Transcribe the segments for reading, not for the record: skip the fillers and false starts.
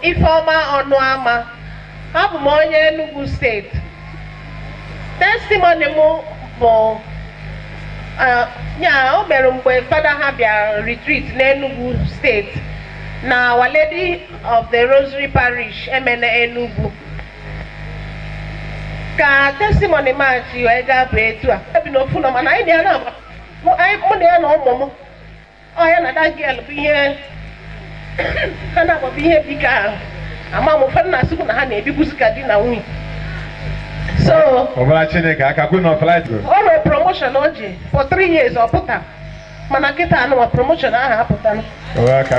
Ifeoma Onuama. Abụ m onye Enugu steeti. Testimony m bụ o mere mgbe fada ha bịara retreat n'Enugu steeti na Our Lady of the Rosary Parish Emene Enugu. Ka testimony machi wee gaa bụ etu a. Ebi n'ofu nọ mana anyị dị ya na mụ na ya na ụmụ m. Ọ ya na dagel bụ ihe ha na-agbabụ ihe bika ahụ. Ama m ụfọdụ na-asịkwu na ha na-ebibuzi ka di na nwunye. So Ọbara Chineke aka kwụ na flight. O nwere promotion o ji for 3 years ọ pụta. Mana kịta anụwa promotion ahụ apụtana.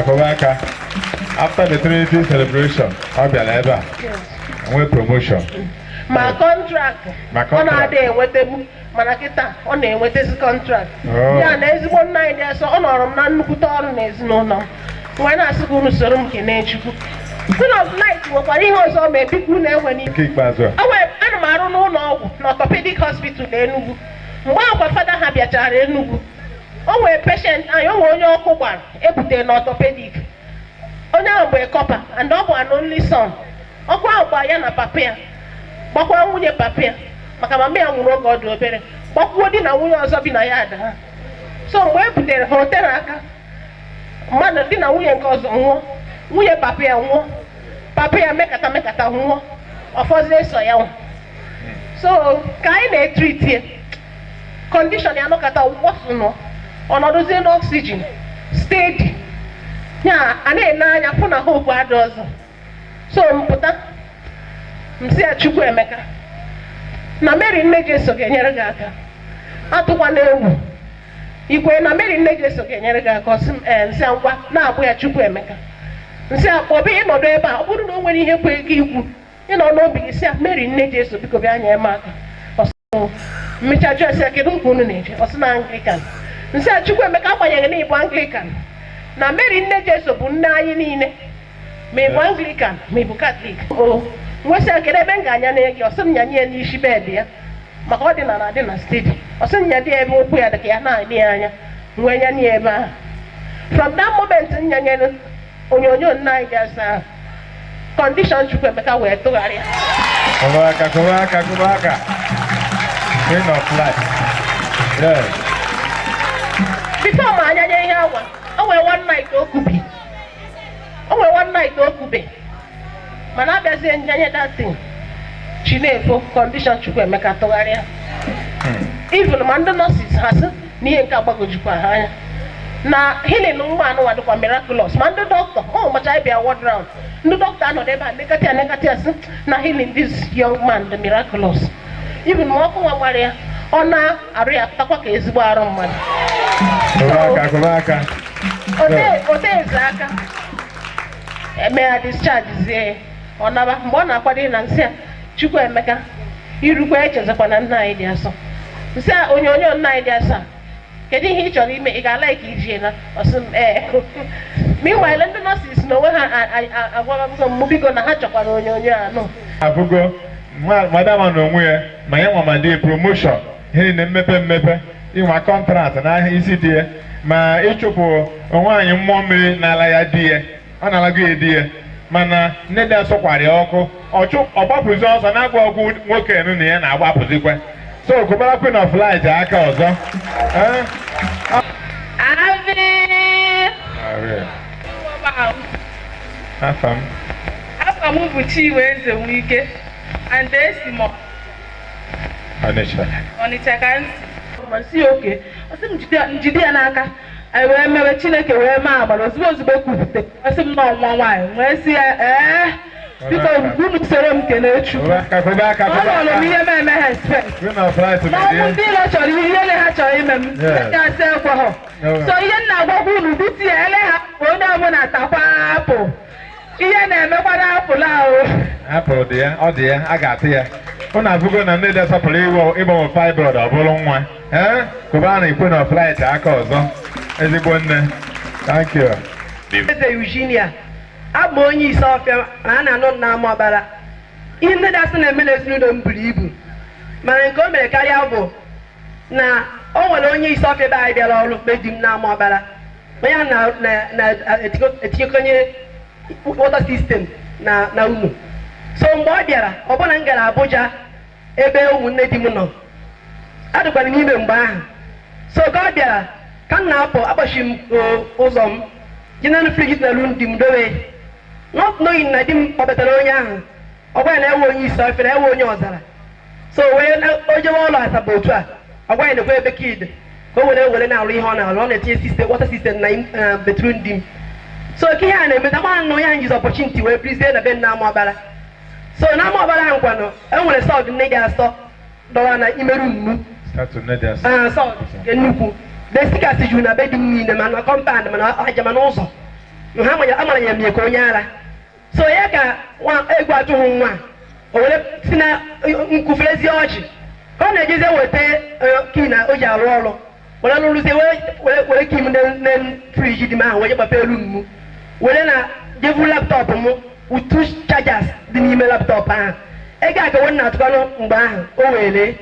Kọbaka. After the Trinity celebration, ọ bịara ebe a. Nwee promotion. Ma contract. Ọ na-adị enwetebu mana kịta ọ na-enwetezi contract. Ya na ezigbo nna anyị dị asọ ọ nọrọ m na nnukwute ọrụ n'ezinụlọ m. Wee na-asị ka unu soro m kene Chukwu. Queen of Light nwekwara ihe ọzọ ma ebikwu na-enwe n'ike. Nke ikpeazụ a. Ana m arụ n'ụlọ ọgwụ na orthopedic hospital n'Enugu. Mgbe akwa fada ha bịachara Enugu, o nwere patient anyị, o nwere onye ọkụ gbara ebutere na orthopedic. Onye ahụ bụ kọpa and ọ bụ an only son. Ọkụ ahụ gbara ya na papa ya, gbakwa nwunye papa ya maka mama ya nwụrụ oge ọ dị obere, gbakwuo di na nwunye ọzọ bi na ya ada ha. So mgbe e butere ha otere aka, mmadụ di na nwunye nke ọzọ nwụọ, nwunye papa ya nwụọ, papa ya mekata nwụọ, ọfọzie so ya nwụ. So ka anyị na-etreat ya condition ya nọkata wọsụ nọ ọnọdụzie n'oxygen steady ya a na-ele anya fụ na hope adị ọzọ. So mpụta msi ya Chukwu Emeka na Mary nne Jesu ga-enyere gị aka, atụkwana egwu ikwe na Mary nne Jesu ga-enyere gị aka. Nsị ngwa na-abụ ya Chukwu Emeka, nsị akpọbe ịnọdụ ebe a ọ bụrụ na o nwere ihe kwe gị ikwu ịnọ n'obi gị sị ya Mary nne Jesu biko bịa nye m aka. Mmecha jụọ sị ya kedu nke unu na-eje? Ọ sị na Anglican. Nsị a Chukwu Emeka agbanyeghị na ịbụ Anglican na Mary nne Jesu bụ nne anyị niile, ma ịbụ Anglican ma ịbụ Catholic. Nwesị ya kedu ebe m ga-anya na gị? Ọ sị m nyanye ya n'isi bed ya maka ọ dị na steeti. Ọ sị m nya dị ebe okwu ya dị ka ya na-adị ya anya nwee nya ya ebe ahụ. From that moment nyanyere onyonyo nna anyị ga-asa condition Chukwu Emeka wee tụgharịa. Kọbaka. Queen of Light. Yes. Before ma anyanye ihe awa, o nwere one night okube. Mana abịazie nyanye that thing. Chinefo condition Chukwu Emeka tụgharịa. Even ma ndị nurses ha sị na ihe nke agbagojikwa ha anya. Na healing nwa anụnwa dịkwa miraculous. Ma ndị doctor, macha ịbịa ward round. Ndị doctor anọdụ ebe a nekati asị na healing this young man the miraculous. Even ma ọkụ nwa gbara ya, ọ na-arụ ya pụtakwa ka ezigbo arụ mmadụ. Kọbaka. Ote eze aka eme ya discharge zie ọ naba mgbe ọ na-akwado na nsị a Chukwu Emeka irukwa echezekwa na nna anyị dị asọ. Nsị a onyonyo nna anyị dị asọ kedu ihe ị chọrọ ime? Ị ga-ala ka iji na ọsị m meanwhile ndị nurses na onwe ha agwago m bigo na ha chọkwara onyonyo anụ abụgo madam na onwe ya ma ya nwa ma dị promotion ihe na mmepe ịnwa contract na isi dị ya ma ịchụpụ onwe anyị mmụọ mmiri n'ala ya di ya ọ na-alago ya di ya mana nne dị asọkwara ya ọkụ ọ gbapụzi ọsọ na-agwa ọgwụ nwoke enu na ya na-agbapụzikwa. So Kọbara Queen of Light aka ọzọ. Afam bụ Chiweze Nwike and esi m Ọnịcha ka nsi oke. Ọ sị m njide ya n'aka anyị wee mewe Chineke wee mee agbara ozugbo kwupụta. Ọ sị m na ọnwa nwaanyị wee sị ya biko unu soro m kelee Chukwu. Ọ nọrọ m ihe m eme ha expect. N'ọnwụ ndị ilo chọrọ ihe na ha chọrọ ime m ya asị ekwe ha. So ihe m na-agwagwa unu bụti ya ele ha onye ọbụla takwa apụ. Ihe na-emekwara apụl ahụ. Apụl dị ya, ọ dị ya, a ga-atụ ya. Unu abụgo na ndị desọpụrụ ịgbanwe fibroid ọ bụrụ nwa. Kọbara Queen of Light aka ọzọ. Ezigbo nne. Thank you. Eze Eugenia, abụ onye Isiofia ma a na-anụ na Amọbara. Ihe ndị dasị na-eme n'ezinụlọ m buru ibu. Mana nke o mere karịa bụ na o nwere onye Isiofia ebe anyị bịara ọrụ mgbe di m na Amọbara. Ya na-etinyekonye water system na unu. So mgbe ọ bịara ọbụna m gara Abuja ebe ụmụnne di m nọ adịkwara n'ime mgbe ahụ. So ka ọ bịara ka m na-apụ akpọchi m ụzọ m jinenu frigid na ru di m dowe not knowing na di m kpọbatara onye ahụ ọ gwa ya na ewe onye isi ọfịa na ewe onye ọzara. So o jewe ụlọ Asaba otu a ọ gwa ya na ekwe ebe kid ka o were na-alụ ihe ọ na-alụ, ọ na-etinye sistem water system na bedroom di m. So ka ihe a na-eme na nwa onye ahụ jizi opportunity wee brizie na be nna Amụọbara. So na Amụọbara ahụ nkwanụ enwere sọd nne gị asọ dọwa na imerụ mmu sọd nke nnukwu desikasị juru na be di m niile mana kọmpand mana aja mana ụzọ ha amara ya mie ka onye ara. So ya ka egwu atụghị nwa o were si na nkwufurezi ọjị ka ọ na-ejezi weta kii na o ji arụ ọrụ were lụrụzie were kii m na friji dị m ahụ wee gbape elu mmu were na jevu laptọpụ m utu chargers dị n'ime laptọpụ ahụ ego a ka wee na-atụkwanụ mgbe ahụ o were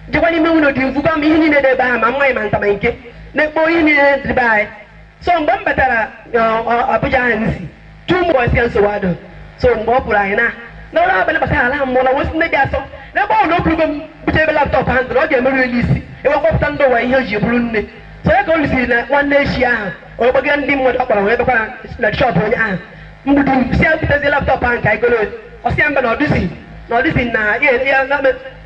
jekwa n'ime nwunye dị mvụkwa m ihe niile dị ebe ahụ ma mmanya ma ntama nke na-ekpo ihe niile dị be anyị. So mgbe m batara Abuja ahụ nsi 2 boys ka nsogbu adụ. So mgbe ọ pụrụ anyị n'ụlọ abalị gbasara ala mmụọ na nwesị nne dị asọ n'ebe ọ na okwurugo m bute ebe laptọpụ ahụ ọ ga-emerụ elu isi ebe kpọpụta ndị ụwa ihe o ji bụrụ nne. So ya ka o lụsiri na nwanne echi ahụ o gbagara ndị mmadụ ọ kpọrọ wee bekwara na shọpụ onye ahụ mgbudu m si ya butezie laptọpụ ahụ ka anyị goro ọsịa mba na ọdịzi na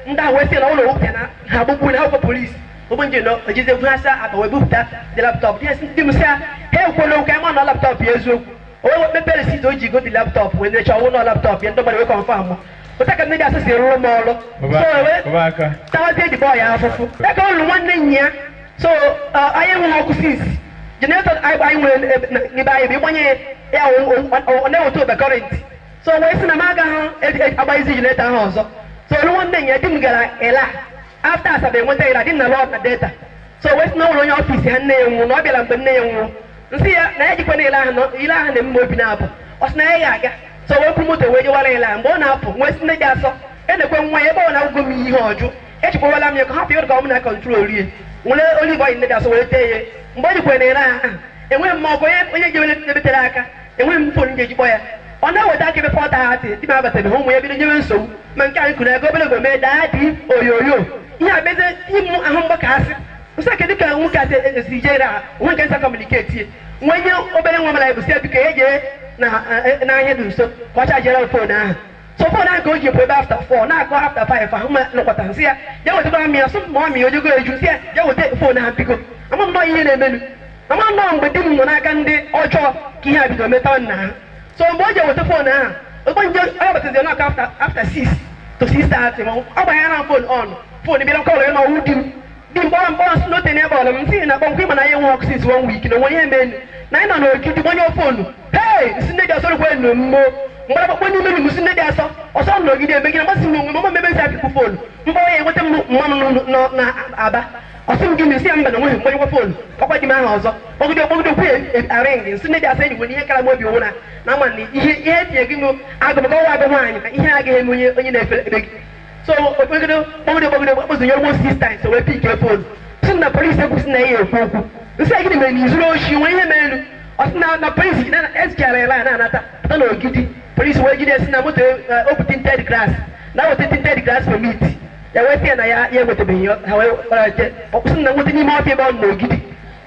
ndị ahụ wee si na ụlọ wepụta na ha agbụgbu na akwụkwọ polisi ụgbọ nje na ojizi egwu ha sa aba wee bupụta dị laptọpụ ndị m si ha ekwela okwu ama na laptọpụ ya eziokwu o mepere site o ji go dị laptọpụ wee necha ọnwụ na laptọpụ ya ndị mmadụ wee kọnfam ụta ka ndị dị asịsị rụrụ m ọrụ tawazie ji bọọ ya afụfụ ya ka ụlụ nwanne nyi ya. So anyị enweghị ọkụ sinsi jeneretọ anyị nwere n'ebe anyị bụ ịgbanye ya ọ na-eweta obe kọrịntị. So wee sị na m agaghị agbaghịzi jeneretọ ahụ ọzọ. So olu nwanne nyi ya di m gara Ela afta Asaba enweta ira di m na lọd na data. So wee sị na ụlọ onye ọfiisi ha nne ya nwụrụ na ọ bịara mgbe nne ya nwụrụ nsị ya na ya jikwa na ile ahụ na-eme obi na-apụ ọ sị na ya ga-aga. So wee kwuru moto wee jewara ile mgbe ọ na-apụ nwee sị nne dị asọ enekwe nwa ya ebe ọ na-agwụgo m ihe ọjụ echikwawala m ya ka hapụ ịrụ ka ọ m na kọntrol rie nwere olive oil nne dị asọ were tee ya mgbe o jikwa na ile ahụ enweghị m ọgụ onye ji ebetere aka enweghị m fon ga-ejikpọ ya ọ na-eweta aka ebe pọta ha tị di m abataghị ụmụ ya bido nyewe nsogbu ma nke anyị kwuru ego obere ego mee daa dị oyoyo ihe a beze ịmụ ahụ mgbakasị nsọ kedu ka nwoke asị esi jere ha nwe nke nsa kọmuniketi nwe nye obere nwa mara ebusi biko e jee n'ahịa dị nso ka ọ chajere fon ahụ. So fon ahụ ka o ji bụ ebe after 4 na-akọ after 5 ahụ ma lụkwata nsị ya ya wetakwara m ya sọ ma ọ mi ojogo eju nsị ya weta fon ahụ biko ama nnọọ ihe na-emenu ama nnọọ mgbe di m nọ n'aka ndị ọjọọ ka ihe a bido metawa nna ha. So mgbe o ji eweta fon ahụ ogbo nje ọ batazi n'aka after 6 to 6:30 ọ gbanyere m fon bịara kọlụ ya na ọwụ di m mkpọrọ nsị n'ote n'ebe ọla m sị na kpọnkwa ịma na ya nwe ọkụ since 1 week na onwe ihe menu na anyị nọ n'ogidi gbanye fonu nsị nne dị asọ rikwa enu mmo mgbe akpọkpọ n'ime enu nsị nne dị asọ ọsọ n'ogidi emegide masị m onwe mama mebezi apịkwu fonu mkpọrọ ya enweta mmanụ na Aba ọsị m gị nsị ya mba na onweghị mgbanyekwa fonu ọkwa di m ahụ ọzọ kpọgide okwu arịngị nsị nne dị asọ enyi nwere ihe kara m obi owu na ama na ihe etinye gị m agụmaka ọwa agụ nwaanyị ka ihe agaghị eme onye na-efe ebe gị. So gbogide akpụzinye almost 6 times wee pike fonu sị na polisi ekwusị na ihe ekwu okwu nsị a gịnị mere na izuru oshi nwee ihe melu ọ sị na polisi ezichara ele na-anata pụta na ogidi polisi wee jide si na moto o bute tinted glass na weta tinted glass permit ya wee sị ya na ya enwetabeghị ha wee je ọkwụsị na nweta n'ime ọfịa ebe ọ nọ n'ogidi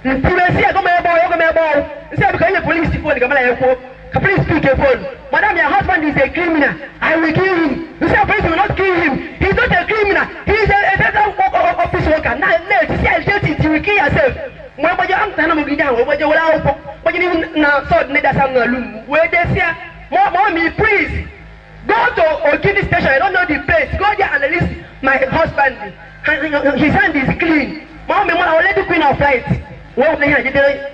ntiwe si ya gọma ebe ọrụ nsị a bụka nye polisi fon gamara ya kwuo ka police pick a phone. Madam, your husband is a criminal. I will kill him. You say police will not kill him. He's not a criminal. He is a federal office worker. Now, you will kill yourself. When you are going down, when you are sword, where they say, Mommy, please go to Ogidi station. I don't know the place. Go there and release my husband. His hand is clean. Mommy, I already queen of flight. Well, they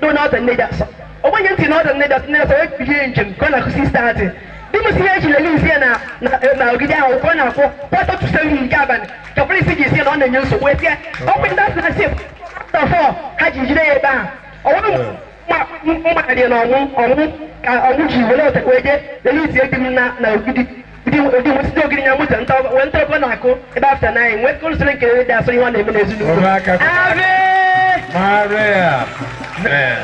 don't know the neighbors. When you know the neighbors, I engine, going to see starting. They must see actually live here now. Get out, go now for what to sell in cabin. The police is here on the news. Wait here. Open that and see. Therefore, had you today about. I want my dear, I want you without the way the least you didn't know. We were still getting a motor and went to Monaco about 9. What goes to drink? That's what you want to Maria.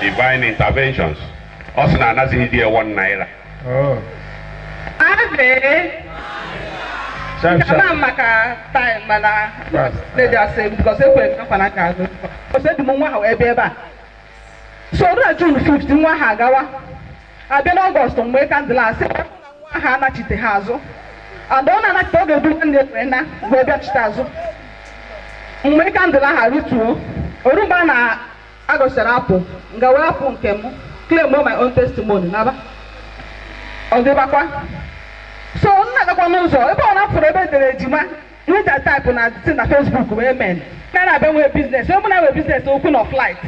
Divine interventions. Also, another idea 1 naira. Oh. Ave. Kama maka time mana lady ase because ekwe ka na ka go. O se di mo nwa ha ebe a. So na June 5th nwa ha agawa. Abia na August mgbe candle ase nwa ha na chite ha azu. And ona na to go do nne na go bia chite azu. Mgbe candle ha rituo. Orumba na agosara apụ nga wee apụ nke m claim my own testimony naba ọ dịbakwa so nna gakwa n'ụzọ ebe ọ na-afụrụ ebe dere ejima nita type na si na Facebook wee men na na-abịa nwee business ebe na nwee business okwu na flight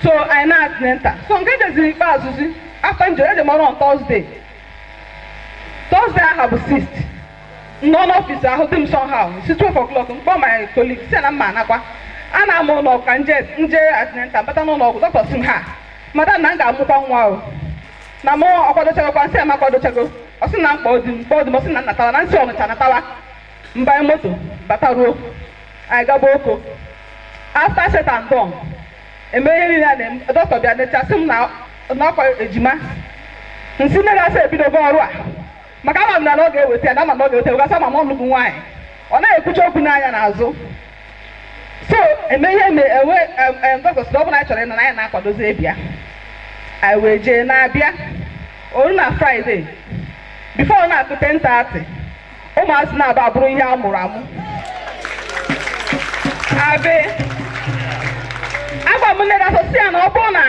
so anyị na-atịnenta so nke jeziri ikpeazụzi after njere ejem ọrụ on Thursday aha bụ 6th nọ n'ọfịs ahụ dị m somehow si 12 o'clock mkpọ my colleague si na mma anakwa a na-amụ ụlọ ka nje atinenta bata n'ụlọ ọgwụ dọkịta si ha madam na m ga-amụkwa nwa o na mụ ọkwadochagokwa nsị ama kwadochago ọ sị na mkpọ dị m ọ sị na nnatawa na nsị ọnụcha natawa mbanye moto bata ruo anyị gaba oko after set and done eme ihe niile a na-eme dọkịta bịa necha sị m na ọkwa ejima nsị nne ga-asa ebidogo ọrụ a maka ama m na ọ ga-eweta ya na ama na ọ ga-eweta gasị ama m ọnụgbu nwaanyị ọ naghị ekwucha okwu n'anya n'azụ so eme ihe enwe dọkịta sị ọ bụla anyị chọrọ ịnọ na anyị na-akwadozi ebia anyị wee jee na-abịa oru na Friday before na-akụ 10:30 ụmụazị na-aba abụrụ ihe a mụrụ amụ abịa agwa m nne na-asọsi ya na ọ bụrụ na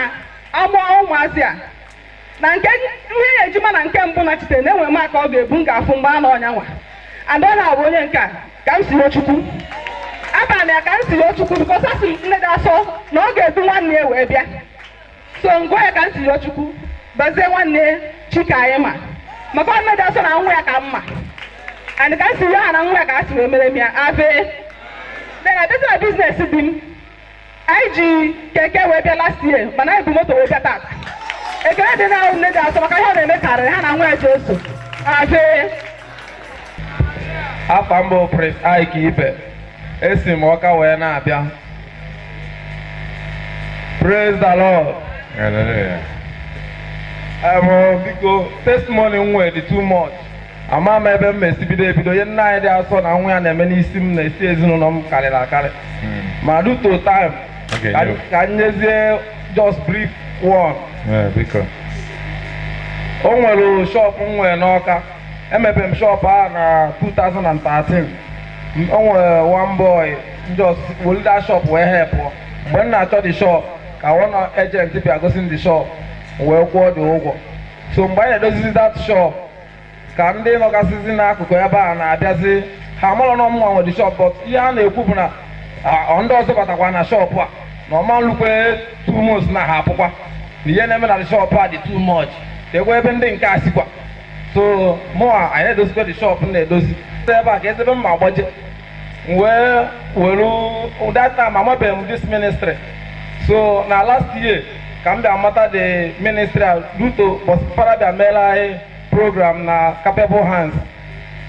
amụọ ụmụazị a na nke ihe ya ejima na nke mbụ na chite na-enwe m aka ọ ga-ebu m ga-afụ mgbe a na ọnya nwa ada na-abụ onye nke a ka m si Chukwu abalị a ka m si Chukwu bikọs asị m nne ga-asọ na ọ ga-edu nwanne ya wee bịa so ngwa ya ka m si Chukwu bazie nwanne Chika anyị ma maka nne ga-asọ na nwa ya ka mma and ka m si ya na nwa ya ka a si wee mere m ya ave na dịtara biznes dị m anyị ji keke wee bịa last year mana anyị bụ moto wee bịa tata ekele dị na nne ga-asọ maka ihe ọ na-eme karịrị ha na nwa ya ji eso ave afa mbụ Prince Ike Ibe esi m Ọka wee na-abịa. Praise the Lord. Biko testimony m nwee dị too much. Ama m ebe m mesi bido ihe nna anyị dị asọ na nwa ya na-eme n'isi m na esi ezinụlọ m karịrị akarị ma do to time ka nyezie just brief one. O nwere shop m nwee n'Ọka emepe m shop a na 2013. O nwere one boy just wolu that shop wee help mgbe m na-achọ the shop ka one agent bịa gosi the shop wee kwụọ dị ụgwọ so mgbe anyị na-edozizi that shop ka ndị nọgasịzi n'akụkụ ebe a na-abịazi ha mara na ọmụnwa nwe the shop but ihe a na-ekwu bụ na ndị ọzọ batakwa na shop a na ọma nlukwe 2 months na ha apụkwa na ihe na-eme na the shop a dị too much ekwe ebe ndị nke a sikwa so mụa anyị na-edozikwa the shop na-edozi ebe a ka ezebe mma agbaje wee were that time amabeghị m this ministry so na last year ka m bịa mata the ministry duto bọsifara bịa meela anyị program na Capable Hands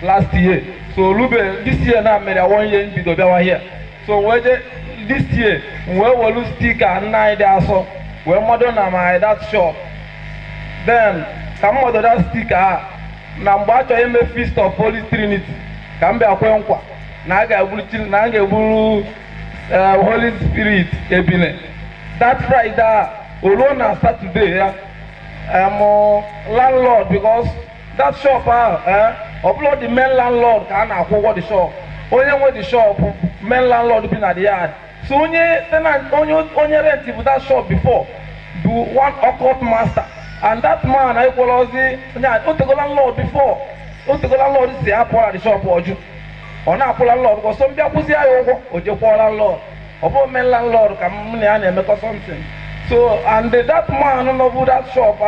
last year so lube this year na mere 1 year mbido bịawa here so wee je this year wee welu stika nna anyị dị asọ wee mmadụ na my that shop then ka m mmadụ that stika a na mgbe a chọrọ ime Feast of Holy Trinity ka m bịa kwe nkwa na a ga-egburu Holy Spirit ebine that Friday olu na Saturday ya landlord because that shop ọ bụla the main landlord ka a na-akwụ ụgwọ the shop onye nwe the shop main landlord bi na the yard so onye tenant onye rent bụ that shop before bụ one occult master and that man ekwela ozi otego landlord before otego landlord si apụ na the shop ọjụ ọ na-akwụ landlord ọsọ mbịa kwụzi ya ụgwọ o jekwuo landlord ọ bụ main landlord ka m na ya na-emekọ something so and that man nọbụ that shop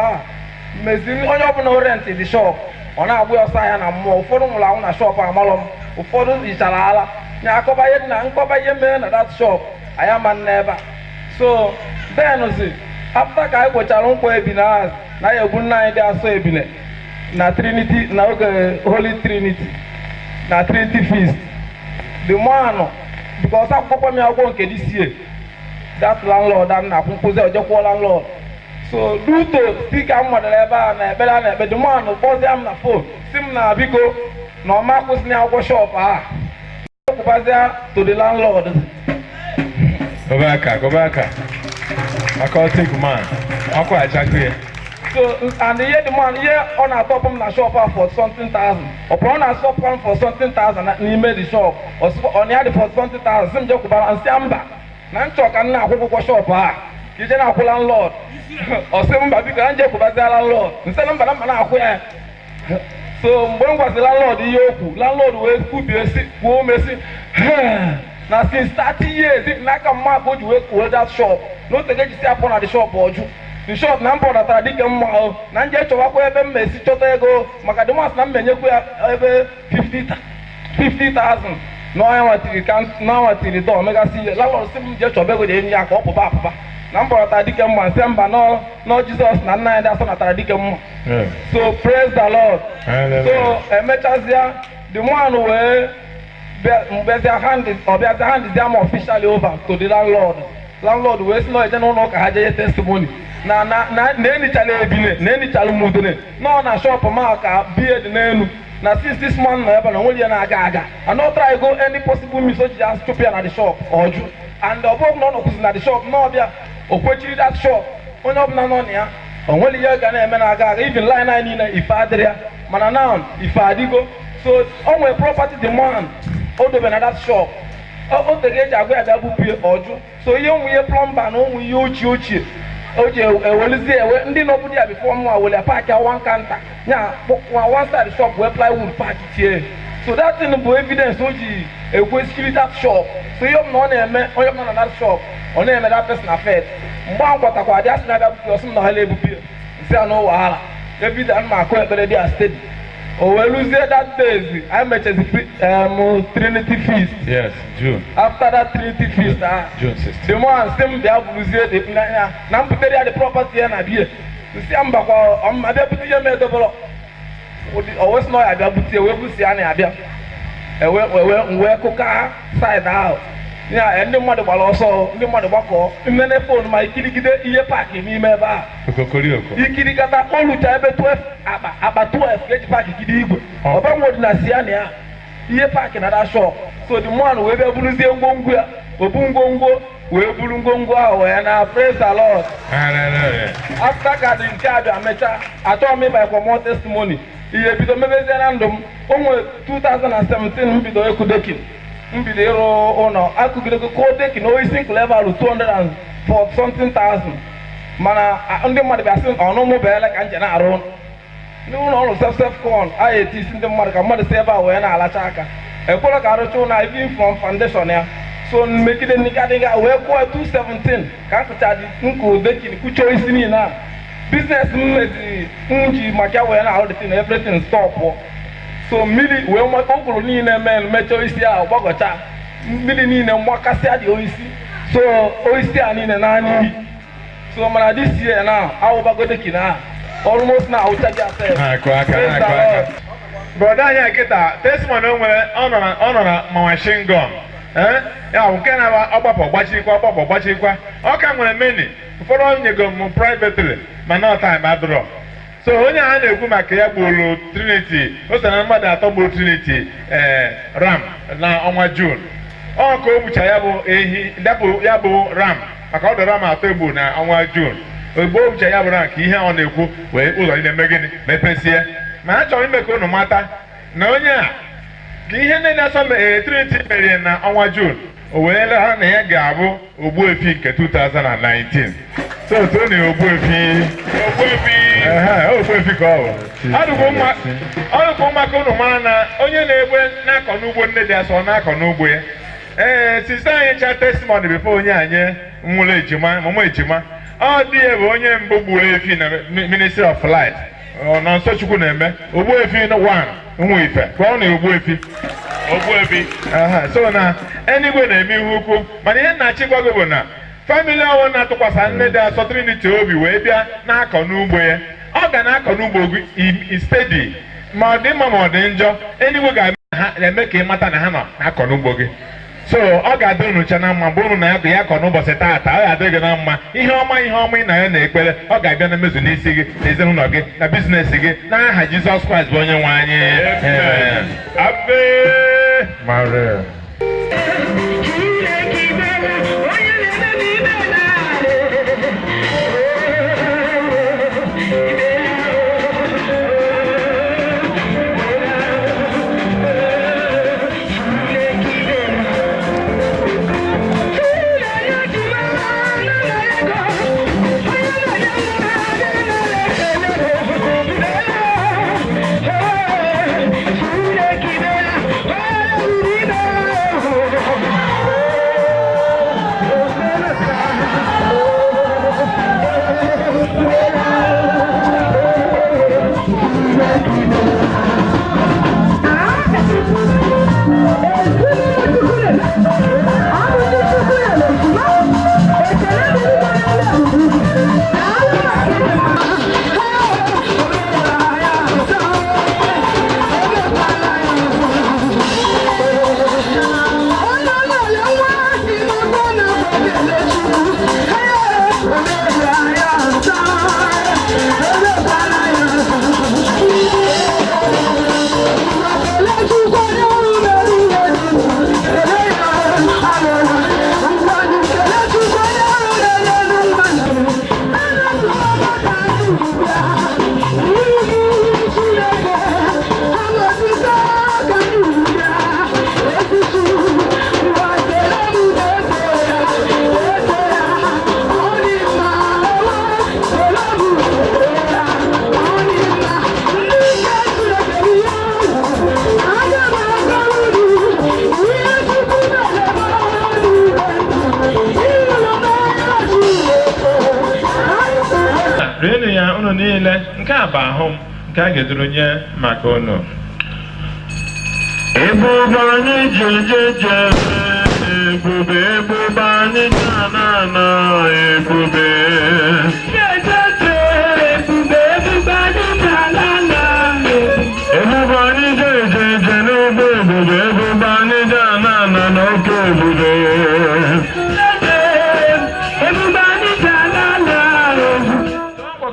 meziri onye ọbụla rent the shop ọ na-agba ọsọ ahịa na mmụọ ụfọdụ nwụrụ anwụ na shop amalọ m ụfọdụ hichara ala na nkọba ihe mere na that shop anyị ama nna ebe a so then si after ka anyị kpochara nkwa ebine ahụ na ya egbu nna anyị dị asọ ebine na Trinity na oge Holy Trinity na Trinity Feast the man because akwụkwọ m ya ụgwọ nke this year that landlord a na-akwụ nkwụzi ojekwuo landlord so duto si ka m nwadara ebe a na ekpere a na-ekpe dị mmanụ kpọzie m na fon si m na biko na ọma kwụsị na ụgwọ shọpụ a ekwubazia to the landlord. Go back. I call take man. I call exactly. So and the year the man on a top of the shop for something thousand. Upon a shop for something thousand and he made the shop or on the other for something thousand. Some joke about and samba. Nan talk and now who shop you just not landlord or some baby can joke about the landlord. Instead of banana. So when was the landlord the yoku? Landlord will put you sick, go messy. Now since 30 years, if like a man go to work that shop, not to get you upon at the shop or you. The shop number that I did come out, Nanja to walk over Messi Chotego, Macadamas number over 50,000. No, I want to can't now at the door. Mega see a lot of simple just to beg in Yak or Papa. Number that I did come on, Samba, no Jesus, Nana, that's not I did come. So praise the Lord. So, Metazia, the one who their hand is officially over to the landlord. Landlord waste no know testimony. Neni chale mudene. No na shop mark beard nenu. Na since this man na only na aga. And not try go any possible message just to pay at the shop or you. And above none of na the shop no there. Opportunity that shop. One of na no ya. Only you can aga even line I need if adria. Mana now if adigo. So on my property demand. Odo be na that shop. O te ge jagwe adabu pie oju. So ye onwe ye plumber na onwe ye ochi. Oje ewelizi ewe ndi no budi before mo awole park ya one counter. Nya one side shop we plywood park here. So that thing bo evidence oji ekwe security that shop. So you no na eme onye no na that shop. Ona eme that person affect. Mgba nkwata kwa dia sina adabu pie osun na hala ebu pie. Say no wahala. Every day ma ko ebere dia steady. Oh, well, lose that days. I met as Trinity Feast. Yes, June. After that Trinity Feast, June 16th. The more same they have lose it. Now, put the property and I beer. You see, I'm back on my deputy. You made the always know I got to see a way to see any idea. Where Coca side out. Yeah, and the mother will also the mother walk in the phone. My kitty get a pack in me, never. You kitty got that all the time at 12, about 12, get back in the about what Nasiania. Ye pack in another shop. So the one who ever lose the Bunga, Bungongo, where Bulungongo, and I praise the Lord. After God in charge, I told me by more testimony. He became a random almost 2017 with the Ekudekin. Mbidero owner, I could get a code taking always think level of 204 something thousand. Mana, under my basin or no mobile like Angela Aron. No, no, self corn. I teach in the market, mother save away and Alachaka. A Polacaro, I been from foundation here. So make it a Nicadiga, we're quite 217. Can't charge Uncle Dekin, who chose me now. Business, Unji, Macawa, and all the thing, everything stop. So mili we mo kokoro ni na men mecho isi a ogbogota mili ni na mwakasi adi oisi so oisi ani na ani so mana this year now awo bagode kina almost now I charge yourself. Brother anya kita testimony onwe ono na machine gun ya nke na agbapo gbachikwa o ka nwere many ụfọdụ nyego m privately mana time adro. So onye a na-ekwu maka ya gburu Trinity, o so na mmadụ atọ gburu Trinity ram na ọnwa June. Ọ ka o gbucha ya bụ ehi, dapụ ya bụ ram maka ọ dị ram atọ egbu na ọnwa June. Ogbo o gbucha ya bụ ram ka ihe ọ na-ekwu wee ụzọ niile eme gịnị mepesie. Ma a chọrọ ime ka unu mata na onye a ka ihe niile asọ Trinity merie na ọnwa June o wee ha na ya ga-abụ Ogbuefi nke 2019. So Tony Ogbuefi ka ọ bụ ọdụkwu mma ka unu mara na onye na-egbe na-akọ n'ugbo nne dị asọ na-akọ n'ugbo ya. Sista anyị cha testimony before onye anyị nwụrụ ejima mụmụ ejima ọ dị ya bụ onye mbụ gburu efi na Ministry of Light na Nsọchukwu na-eme Ogbuefi 1 nwa ife ka ọ na Ogbuefi so na enigwe na-eme ihe ukwu mana ihe na-achịkwa gị bụ na family ọwụ na-atụkwasị nne dị asọ Trinity obi wee bịa na-akọ n'ugbo ya. Ọ ga na-akọ n'ugbo gị steady ma ọ dị mma ma ọ dị njọ enigwe ga-eme ka ị mata na ha nọ na-akọ n'ugbo gị. so ọ ga-adị unu cha na mma mgbe unu na ya kọ n'ụbọchị taata ọ ga-adị gị na mma ihe ọma ị na ya na-ekpere ọ ga-abịa na mmezu n'isi gị na ezinụlọ gị na biznes gị n'aha Jizọs Kraịst bụ onye nwe anyị. Ave Maria. Renu ya unu niile nke a bụ ahụ m nke a ga-eduru nye maka unu. Ebube anyị jejeje ebube ebube anyị na ebube jejeje ebube ebube anyị ebube anyị jejeje n'ebe ebube ebube anyị na n'oke ebube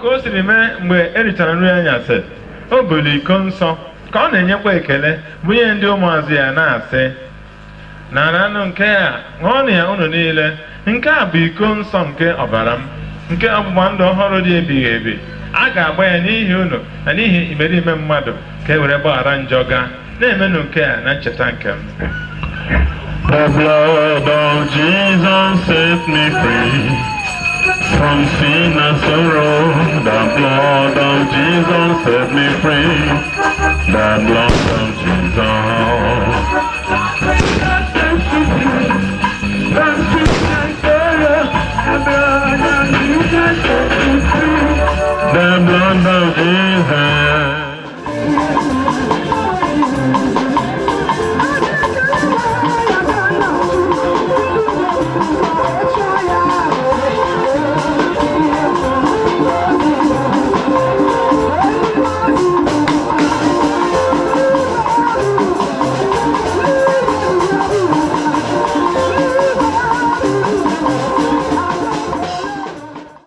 ka o siri mee mgbe erichara nri anyasị o buru iko nsọ ka ọ na-enyekwa ekele bunye ndị ụmụazụ ya na-asị nara anụ nke a ṅụọnụ ya unu niile nke a bụ iko nsọ nke ọbara m nke ọgbụgba ndụ ọhụrụ dị ebighị ebi a ga-agba ya n'ihi unu na n'ihi imerime mmadụ ka e were gbaghara njọ gaa na-emenụ nke a na ncheta nke m. The blood of Jesus set me free from sin and sorrow. The blood of Jesus set me free. The blood of Jesus. The blood of Jesus.